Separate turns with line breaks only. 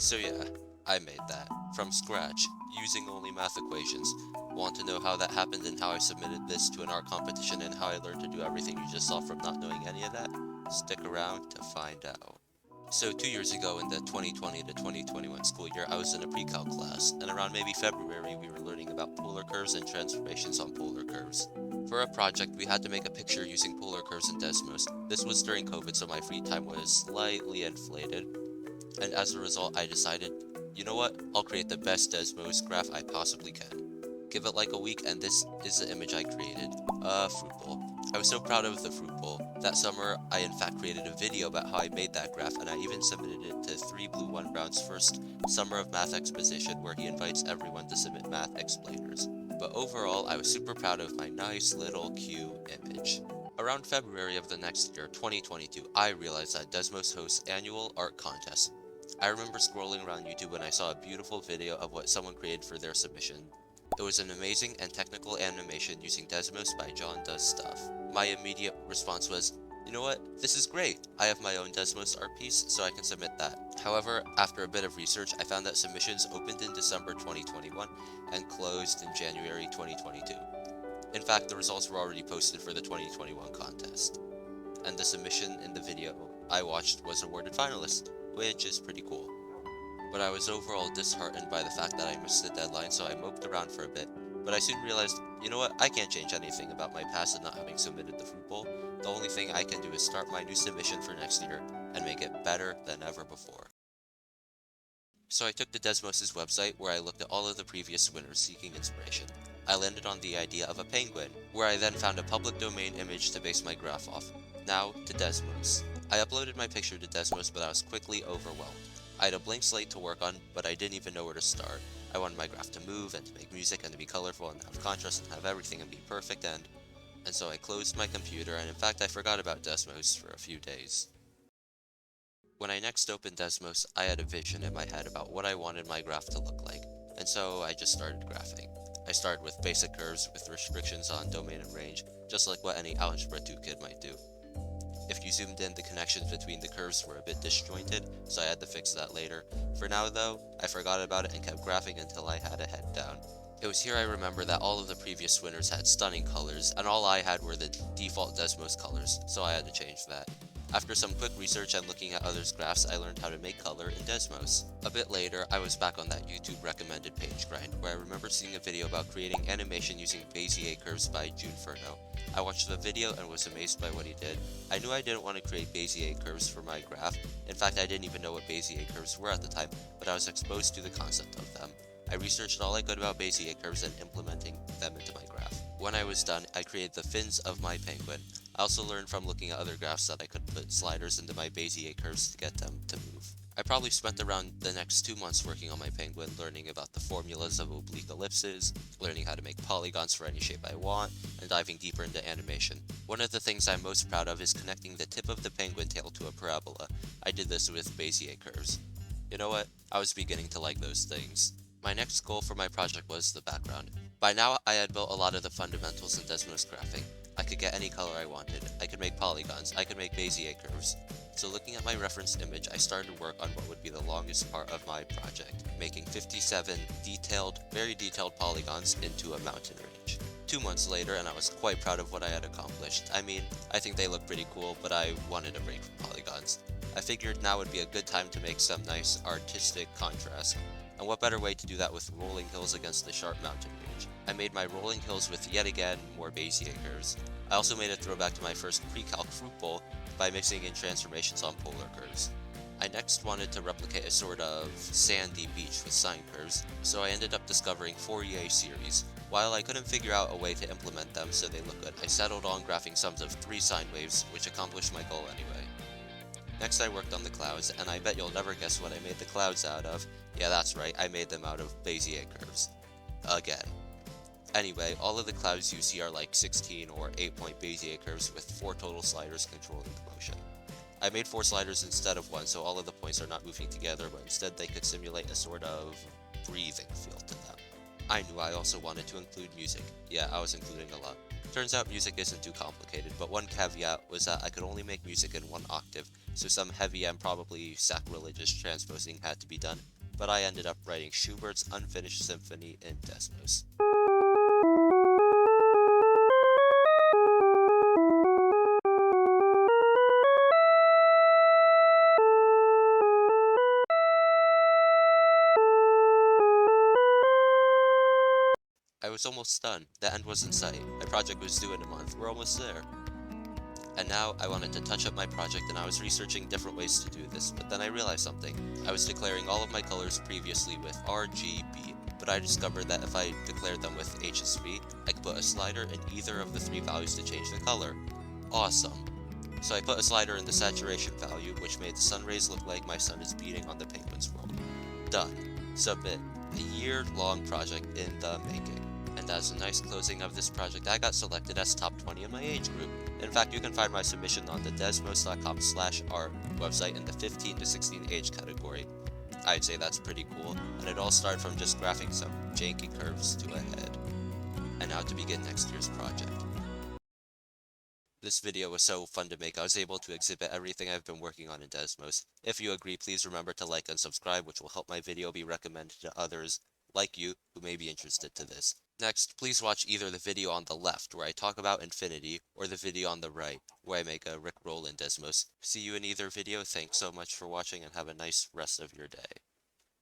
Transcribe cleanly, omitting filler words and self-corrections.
So yeah, I made that from scratch, using only math equations. Want to know how that happened and how I submitted this to an art competition and how I learned to do everything you just saw from not knowing any of that? Stick around to find out. So 2 years ago in the 2020 to 2021 school year, I was in a pre-calc class, and around maybe February we were learning about polar curves and transformations on polar curves. For a project, we had to make a picture using polar curves in Desmos. This was during COVID, so my free time was slightly inflated, and as a result, I decided, you know what, I'll create the best Desmos graph I possibly can. Give it like a week, and this is the image I created. A fruit bowl. I was so proud of the fruit bowl. That summer, I in fact created a video about how I made that graph, and I even submitted it to 3 Blue 1 Brown's first Summer of Math exposition, where he invites everyone to submit math explainers. But overall, I was super proud of my nice little Q image. Around February of the next year, 2022, I realized that Desmos hosts annual art contests. I remember scrolling around YouTube when I saw a beautiful video of what someone created for their submission. It was an amazing and technical animation using Desmos by John Does Stuff. My immediate response was, you know what, this is great. I have my own Desmos art piece, so I can submit that. However, after a bit of research, I found that submissions opened in December 2021 and closed in January 2022. In fact, the results were already posted for the 2021 contest, and the submission in the video I watched was awarded finalist, which is pretty cool. But I was overall disheartened by the fact that I missed the deadline, so I moped around for a bit. But I soon realized, you know what, I can't change anything about my past and not having submitted the fruit bowl. The only thing I can do is start my new submission for next year and make it better than ever before. So I took to Desmos' website, where I looked at all of the previous winners seeking inspiration. I landed on the idea of a penguin, where I then found a public domain image to base my graph off. Now to Desmos. I uploaded my picture to Desmos, but I was quickly overwhelmed. I had a blank slate to work on, but I didn't even know where to start. I wanted my graph to move and to make music and to be colorful and have contrast and have everything and be perfect, and so I closed my computer, and in fact I forgot about Desmos for a few days. When I next opened Desmos, I had a vision in my head about what I wanted my graph to look like, and so I just started graphing. I started with basic curves with restrictions on domain and range, just like what any Algebra 2 kid might do. If you zoomed in, the connections between the curves were a bit disjointed, so I had to fix that later. For now though, I forgot about it and kept graphing until I had a head down. It was here I remember that all of the previous winners had stunning colors, and all I had were the default Desmos colors, so I had to change that. After some quick research and looking at others' graphs, I learned how to make color in Desmos. A bit later, I was back on that YouTube recommended page grind, where I remember seeing a video about creating animation using Bezier curves by Junferno. I watched the video and was amazed by what he did. I knew I didn't want to create Bezier curves for my graph. In fact, I didn't even know what Bezier curves were at the time, but I was exposed to the concept of them. I researched all I could about Bezier curves and implementing them into my graph. When I was done, I created the fins of my penguin. I also learned from looking at other graphs that I could put sliders into my Bezier curves to get them to move. I probably spent around the next 2 months working on my penguin, learning about the formulas of oblique ellipses, learning how to make polygons for any shape I want, and diving deeper into animation. One of the things I'm most proud of is connecting the tip of the penguin tail to a parabola. I did this with Bezier curves. You know what? I was beginning to like those things. My next goal for my project was the background. By now, I had built a lot of the fundamentals in Desmos graphing. I could get any color I wanted, I could make polygons, I could make Bezier curves. So looking at my reference image, I started work on what would be the longest part of my project, making 57 very detailed polygons into a mountain range. 2 months later, and I was quite proud of what I had accomplished. I mean, I think they look pretty cool, but I wanted a break from polygons. I figured now would be a good time to make some nice artistic contrast. And what better way to do that with rolling hills against the sharp mountain range? I made my rolling hills with yet again more Bezier curves. I also made a throwback to my first pre-calc fruit bowl by mixing in transformations on polar curves. I next wanted to replicate a sort of sandy beach with sine curves, so I ended up discovering Fourier series. While I couldn't figure out a way to implement them so they look good, I settled on graphing sums of 3 sine waves, which accomplished my goal anyway. Next I worked on the clouds, and I bet you'll never guess what I made the clouds out of. Yeah, that's right, I made them out of Bezier curves. Again. Anyway, all of the clouds you see are like 16 or 8-point Bezier curves with 4 total sliders controlling the motion. I made 4 sliders instead of 1, so all of the points are not moving together, but instead they could simulate a sort of breathing feel to them. I knew I also wanted to include music. Yeah, I was including a lot. Turns out music isn't too complicated, but one caveat was that I could only make music in one octave, so some heavy and probably sacrilegious transposing had to be done, but I ended up writing Schubert's unfinished symphony in Desmos. I was almost done. The end was in sight. My project was due in a month. We're almost there. And now I wanted to touch up my project and I was researching different ways to do this, but then I realized something. I was declaring all of my colors previously with RGB, but I discovered that if I declared them with HSV, I could put a slider in either of the three values to change the color. Awesome. So I put a slider in the saturation value, which made the sun rays look like my sun is beating on the penguin's world. Done. Submit. A year-long project in the making. And as a nice closing of this project, I got selected as top 20 in my age group. In fact, you can find my submission on the desmos.com/art website in the 15 to 16 age category. I'd say that's pretty cool, and it all started from just graphing some janky curves to a head. And now to begin next year's project. This video was so fun to make, I was able to exhibit everything I've been working on in Desmos. If you agree, please remember to like and subscribe, which will help my video be recommended to others like you who may be interested to this. Next, please watch either the video on the left, where I talk about infinity, or the video on the right, where I make a Rickroll in Desmos. See you in either video. Thanks so much for watching, and have a nice rest of your day.